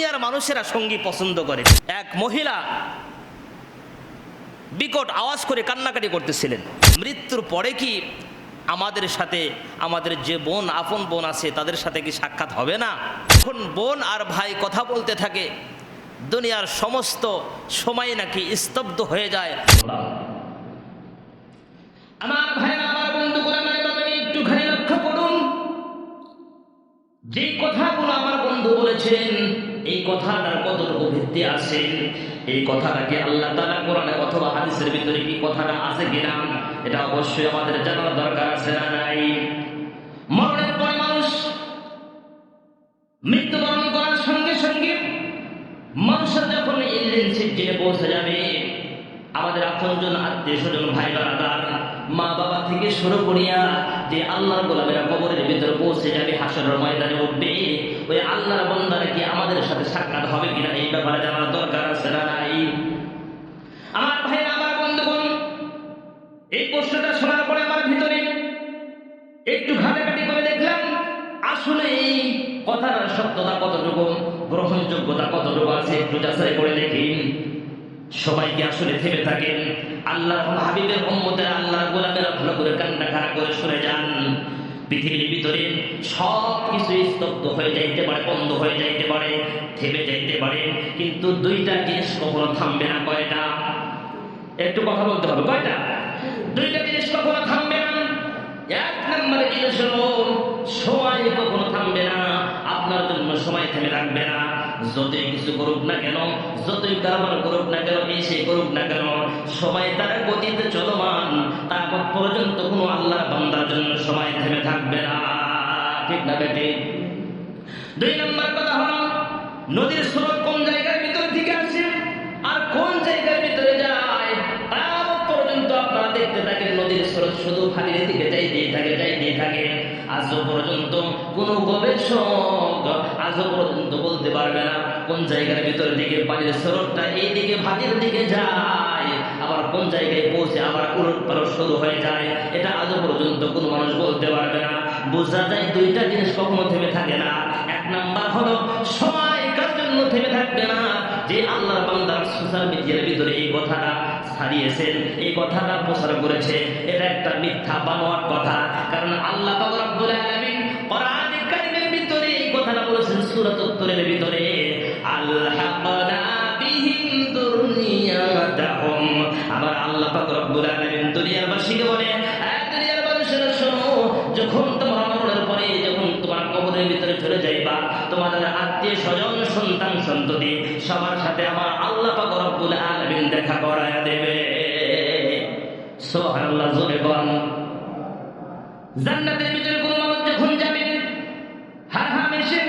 দুনিয়ার মানুষেরা সঙ্গী পছন্দ করে। এক মহিলা বিকট আওয়াজ করে কান্নাকাটি করতেছিলেন, মৃত্যুর পরে কি আমাদের সাথে আমাদের যে বোন, আপন বোন আছে তাদের সাথে কি সাক্ষাৎ হবে না? এখন বোন আর ভাই কথা বলতে থাকে, দুনিয়ার সমস্ত সময় নাকি স্তব্ধ হয়ে যায়। আমার ভাইরা, আমার বন্ধুগণ, আমার বাবা, একটুখানি লক্ষ্য করুন, যে কথাগুলো আমার বন্ধু বলেছেন এই কথাটার কতটুকু ভিত্তি আছে, এই কথাটা কি আল্লাহ তাআলা কোরআনে অথবা হাদিসের ভিতরে কি কথাটা আছে কিনা, এটা অবশ্যই আমাদের জানার দরকার আছে না নাই? মরণের পরে মানুষ মৃত্যুবরণ করার সঙ্গে সঙ্গে মানুষের যখন ইল্লিন পৌঁছে যাবে, আমাদের আপনজন, আত্মীয় স্বজন, ভাই বারাদার, মা বাবা থেকে শুরু করিয়া যে আল্লাহর গোলামেরা কবরের ভিতরে পৌঁছে যাবে, হাসরের ময়দানে উঠবে, ওই আল্লাহর বান্দারা কি আমাদের সাথে সাক্ষাৎ হবে কিনা এই ব্যাপারে জানার দরকার আছে না নাই? আমার ভাইরা, আমার বন্ধুগণ, এই প্রশ্নটা শোনার পরে আমার ভিতরে একটু ঘাটাঘাটি করে দেখলাম আসলে এই কথার সত্যতা কতটুকু, গ্রহণযোগ্যতা কতটুকু আছে, একটু যাচাই করে দেখি। সবাই কি আসলে থেমে থাকেন? আল্লাহর হাবিবের উম্মতেরা, আল্লাহর গোলামেরা ভালো করে কান্না খাড়া করে শুনে যান। পৃথিবীর ভিতরে সব কিছু স্তব্ধ হয়ে যাইতে পারে, বন্ধ হয়ে যাইতে পারে, থেমে যাইতে পারে, কিন্তু দুইটা জিনিস কখনো থামবে না। কয়টা? একটু কথা বলতে হবে। কয়টা? দুইটা জিনিস কখনো থামবে না। এক নম্বরে জিনিস হলো সময় কখনো থামবে না। আপনার জন্য সময় থেমে থাকবে না। যতই কিছু করুক না কেন, যতই কারবার করুক না কেন, এসে করুক না কেন, সময় তার গতিতে চলমান, তারপর পর্যন্ত কোনো আল্লাহর বান্দার জন্য সময় থেমে থাকবে না। ঠিক না বেটি? দুই নম্বর কথা হলো নদীর স্রোত কোন জায়গার ভিতর থেকে আসে আর কোন জায়গার ভিতরে যায়, তারপর পর্যন্ত আপনারা দেখতে থাকেন নদীর স্রোত শুধু পানির দিকে যাইতেই থাকে, যাইতেই থাকে। আজও পর্যন্ত কোনো গবেষক আজও পর্যন্ত বলতে পারবে না কোন জায়গার ভিতর দিকে পানির স্রোতটা এইদিকে ভাটির দিকে যায়, আবার কোন জায়গায় পৌঁছে আবার উলটপালট শুরু হয়ে যায়। এটা আজও পর্যন্ত কোনো মানুষ বলতে পারবে না। বোঝা যায় দুইটা জিনিস কখনো থেমে থাকে না। এক নাম্বার হলো সময় কার জন্য থেমে থাকবে না? যে আল্লাহর বান্দা সোশ্যাল মিডিয়ার ভিতরে এই কথাটা ছাড়িয়েছেন, এই কথাটা প্রচার করেছে, এটা একটা মিথ্যা বানোয়াট কথা। কারণ আল্লাহ পাক রব্বুল আলামিন কোরআন কারীমের ভিতরে এই কথাটা বলেছেন সূরাতুত তূরের ভিতরে, আলহাকনা বিহিম দুনিয়াতাহুম। আবার আল্লাহ পাক রব্বুল আলামিন দুনিয়াবাসীকে বলে, দুনিয়ার মানুষেরা শোনো, যখন তোমার মরণের পরে, যখন তোমার কবরের ভিতরে চলে যাইবা, তোমাদের আত্মীয় স্বজন, সন্তান সন্ততি সবার সাথে আমার আল্লাহ পাক রব্বুল আলামিন দেখা করায়া দেবে। সুবহানাল্লাহ, জোরে বল। জান্নাতের ভিতরে কোন মানুষ যখন যাবে, হামেশা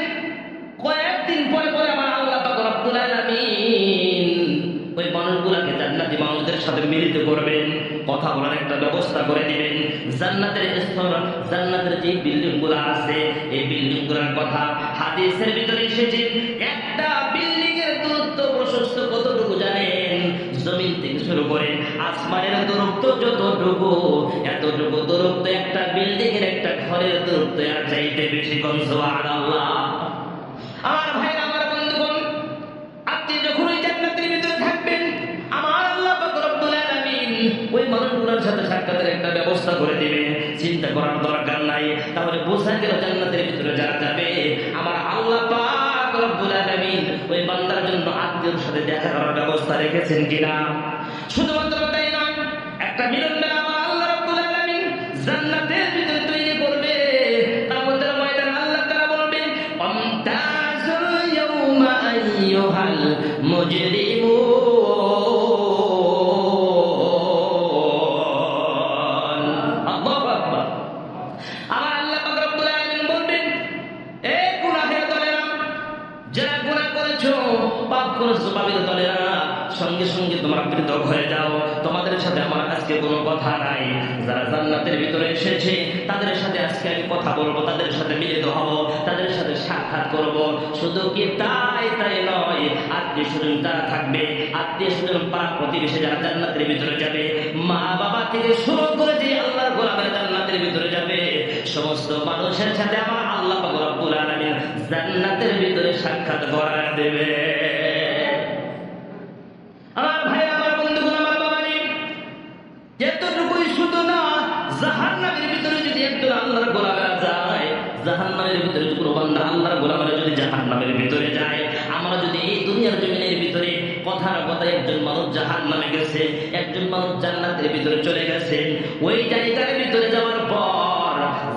কয়েকদিন পরে পরে আমার আল্লাহ পাক রব্বুল আলামিন ওই মানুষগুলোকে জান্নাতি মানুষদের সাথে মিলিত করবেন, কথা বলার একটা ব্যবস্থা করে দিবেন। জান্নাতের স্তর, জান্নাতের যে বিল্ডিং গুলো আছে, এই বিল্ডিং গুলোর কথা হাদিসের ভিতরে এসেছে। একটা বিল্ডিং এর দূরত্ব প্রশস্ত কতটুকু জানেন? জমিন থেকে শুরু করে আসমানের দূরত্ব যতটুকু, এতটুকু দূরত্ব একটা বিল্ডিং এর, একটা ঘরের দূরত্ব আর চাইতে বেশি। কোন সুবহানাল্লাহ। আমার ভাইরা, আমার বন্ধুগণ, আপনি যখন ওই জান্নাতের ভিতরে থাকবেন, আমার আল্লাহ পাক রব্বুল আলামিন ওই মানুষগুলোর সাথে সাক্ষাতের একটা ব্যবস্থা করে দিবে। চিন্তা করার দরকার নাই। তাহলে বোঝা গেল জান্নাতের ভিতরে যারা যাবে, আমার আল্লাহ পাক রব্বুল আলামিন ওই বান্দার জন্য আত্মীয়র সাথে দেখা করার ব্যবস্থা রেখেছেন কিনা। শুধুমাত্র তাই নয়, একটা মিলন মেলা আমার আল্লাহ রব্বুল আলামিন জান্নাতের ভিতরে তৈরি করবে। কিয়ামতের ময়দানে আল্লাহ তাআলা বলবেন, আমতাজুল ইয়াউমা আইয়ুহাল মুজরিমুন। আল্লাহু আকবার। আমার আল্লাহ পাক রব্বুল আলামিন বলবেন, এ গুনাহের দলেরা, যারা গুনাহ করেছো, পাপ করেছো, পাপের দলেরা, সঙ্গে সঙ্গে তোমরা পৃথক হয়ে যাও, তোমাদের সাথে আমার আজকে কোনো কথা নাই। যারা জান্নাতের ভিতরে এসেছে তাদের সাথে আজকে আমি কথা বলবো, তাদের সাথে মিলিত হব, তাদের সাথে সাক্ষাৎ করব। শুধু কি তাই নয়, আত্মীয় আত্মীয় স্বজন যারা থাকবে, আত্মীয় স্বজন পাড়া প্রতিবেশী যারা জান্নাতের ভিতরে যাবে, মা বাবা থেকে শুরু করে যে আল্লাহর গোলামের জান্নাতের ভিতরে যাবে, সমস্ত মানুষের সাথে আমার আল্লাহ পাক রব্বুল আলামিন জান্নাতের ভিতরে সাক্ষাৎ করায় দেবে। আমার ভাই, আমার বন্ধুগণ, আমার বাবাজি, এতটুকুই শুধু না, জাহান্নামের ভিতরে যদি একজন আল্লাহর গোলামেরা যায়, জাহান্নামের ভিতরে যদি কোনো বান্দা আল্লাহর গোলামেরা যদি জাহান্নামের ভিতরে যায়, আমরা যদি এই দুনিয়ার জমিনের ভিতরে কথার কথা একজন মানুষ জাহান্নামে গেছে, একজন মানুষ জান্নাতের ভিতরে চলে গেছে, ওই জায়গার ভিতরে যাওয়ার পর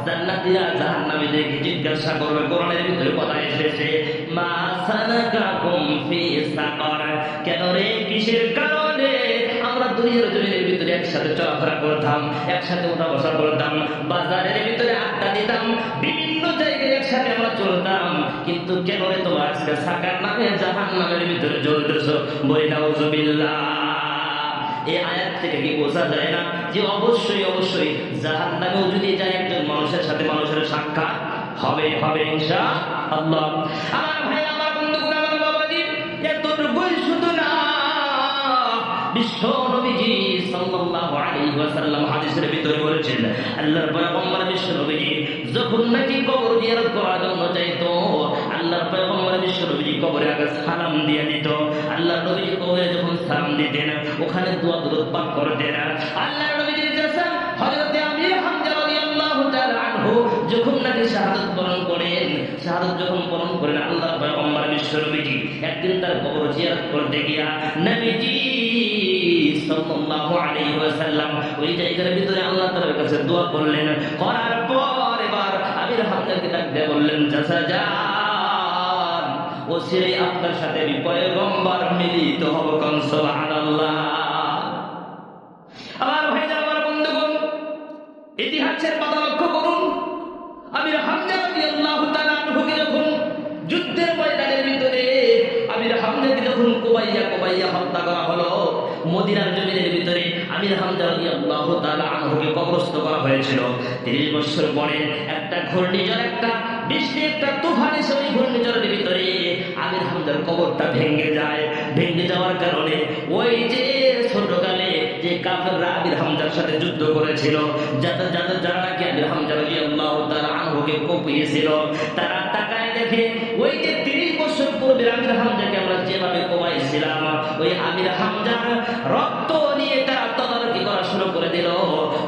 জান্নাতীরা জাহান্নামীদেরকে জিজ্ঞাসা করবে, কোরআনের ভিতরে কথা এসেছে, মা সালাকাকুম ফি সাকার, কেন রে, কিসের কারণে আমরা দুনিয়ার জমিনের ভিতরে একসাথে চলাফেরা করতাম, একসাথে উঠা বসা করতাম, বাজারের ভিতরে আড্ডা দিতাম, বিভিন্ন জায়গায় একসাথে আমরা চলতাম, কিন্তু কেন রে তোমার আজকে সাকার নামে জাহান্নামের ভিতরে জ্বলতেছো? বলি নাউযুবিল্লাহ। এই আয়াত থেকে কি বোঝা যায় না যে অবশ্যই অবশ্যই জাহান্নামেও যদি যায় একজন মানুষের সাথে মানুষের সাক্ষাৎ হবে হবে ইনশাআল্লাহ। আমার ভাই, আমার বন্ধুগণ, আমার বাবাজি, এতটুকুই শুধু না, বিশ্ব নবীজি সাল্লাল্লাহু আলাইহি ওয়াসাল্লাম হাদিসের ভিতরে বলেছেন, আল্লাহর পয়গম্বর বিশ্ব নবীজি যখন নাকি কবর জিয়ারত করার জন্য যাইতো, আল্লাহর পয়গম্বর বিশ্ব নবীজি কবরে আগে সালাম দিয়ে দিত। আল্লাহর নবীজি কবরে যখন সালাম দিতেন, ওখানে দোয়া দরুদ পাঠ করতেন। আল্লাহর নবীজির চাচা হযরত আমির হামজা রাদিয়াল্লাহু তাআলা আনহু যখন নাকি শাহাদাত বরণ করেন, শাহাদাত যখন বরণ করেন, আল্লাহর পয়গম্বর বিশ্ব নবীজি একদিন তার কবর জিয়ারত করতে গিয়া নবীজি সাল্লাল্লাহু আলাইহি ওয়াসাল্লাম ওই জায়গার ভিতরে আল্লাহ তাআলার কাছে দোয়া করলেন। করার পর এবার আমির হামজাকে ডাক দিয়ে বললেন, চাচা যান, ওসিরে আপনার সাথে আমি পয়গম্বর মিলিত হব, কোন সুবহানাল্লাহ। আমার ভাইরা, আমার বন্ধুগণ, ইতিহাসের পাতা লক্ষ্য করুন, আমির হামজা রাদিয়াল্লাহু তাআলা আনহুকে যখন যুদ্ধের ময়দানের ভিতরে আমির হামজাকে যখন কোবাইয়া হত্যা করা হলো, মদিনার জমিনের ভিতরে আমির হামজা রাদিয়াল্লাহু তাআলা আনহুকে কবরস্থ করা হয়েছিল। 30 বছর পরে একটা ঘূর্ণিঝড়, একটা বৃষ্টি, একটা তুফান এসে ওই ঘূর্ণিঝড়ের ভিতরে আমির হামজার কবরটা ভেঙে যায়। ভেঙে যাওয়ার কারণে ওই যে ছোটকালে যে কাফেররা আমির হামজার সাথে যুদ্ধ করেছিল, যারা নাকি আমির হামজা রাদিয়াল্লাহু তাআলা আনহুকে কোপিয়েছিল, তারা তাকায় দেখে ওই যে 30 বছর পূর্বে আমির হামজাকে আমরা যেভাবে কোপাইছিলাম, ওই আমির হামজার রক্ত নিয়ে তারা তদারকি করা শুরু করে দিল।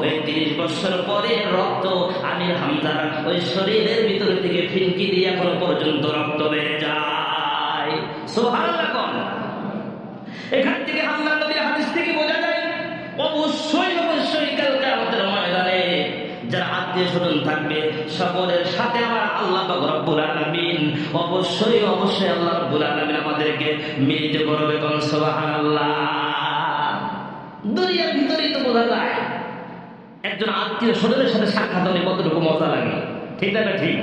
ওই 30 বছর পরে রক্ত আমির হামজার ওই শরীরের ভিতর থেকে ফিনকি দিয়ে এখনো পর্যন্ত রক্ত বেড়ে যায়। সুবহানাল্লাহ। এখান থেকে আল্লাহর নবীর হাদিস থেকে বোঝা যায়, অবশ্যই অবশ্যই কাল কিয়ামতের ময়দানে যারা আত্মীয় স্বজন থাকবে, সকলের সাথে আমার আল্লাহ পাক রব্বুল আলামিন অবশ্যই অবশ্যই আল্লাহ রব্বুল আলামিন আমাদেরকে মিলিত করবে, কোন সুবহানাল্লাহ। দুনিয়ার ভিতরেই তো বোঝা যায় একজন আত্মীয় স্বজনের সাথে সাক্ষাৎ হলে কতটুকু মজা লাগে, ঠিক না? ঠিক।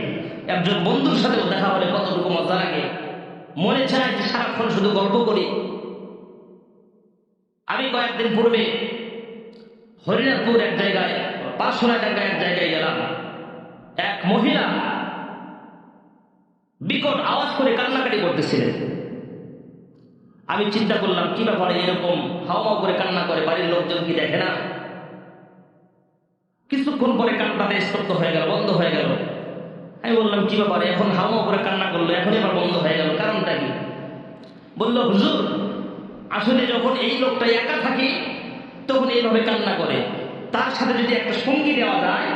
একজন বন্ধুর সাথে দেখা হলে কতটুকু মজা লাগে, মনে চায় যে সারাক্ষণ শুধু গল্প করি। আমি কয়েকদিন পূর্বে হরিনাথপুর এক জায়গায়, 500 টাকায় এক জায়গায় গেলাম। এক মহিলা বিকট আওয়াজ করে কান্নাকাটি করতেছিলেন। আমি চিন্তা করলাম, কি ব্যাপারে এরকম হাওয়া করে কান্না করে, বাড়ির লোকজন কি দেখে না? কিছুক্ষণ পরে কান্নাটা স্তব্ধ হয়ে গেল, বন্ধ হয়ে গেল। আমি বললাম, কি ব্যাপারে এখন হাওয়া করে কান্না করলো, এখন এবার বন্ধ হয়ে গেল, কারণটা কি? বলল, হুজুর, আসলে যখন এই লোকটা একা থাকে তখন এইভাবে কান্না করে, তার সাথে যদি একটা সঙ্গী দেওয়া যায়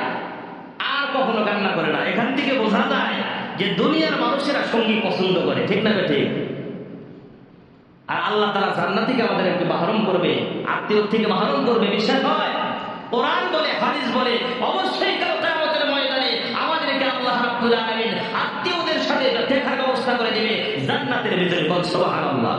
আর কখনো কান্না করে না। এখান থেকে বোঝা যায় যে দুনিয়ার মানুষেরা সঙ্গী পছন্দ করে, ঠিক না? ঠিক। আর আল্লাহ তাআলা জান্নাত থেকে আমাদেরকে মাহরুম করবে, আত্মীয় থেকে মাহরুম করবে, বিশ্বাস হয়? কোরআন বলে, হাদিস বলে, অবশ্যই কাল কিয়ামতের ময়দানে আমাদেরকে আল্লাহ রাব্বুল আলামিন আত্মীয়দের সাথে দেখার ব্যবস্থা করে দিবে জান্নাতের ভিতরে, বল সুবহানাল্লাহ।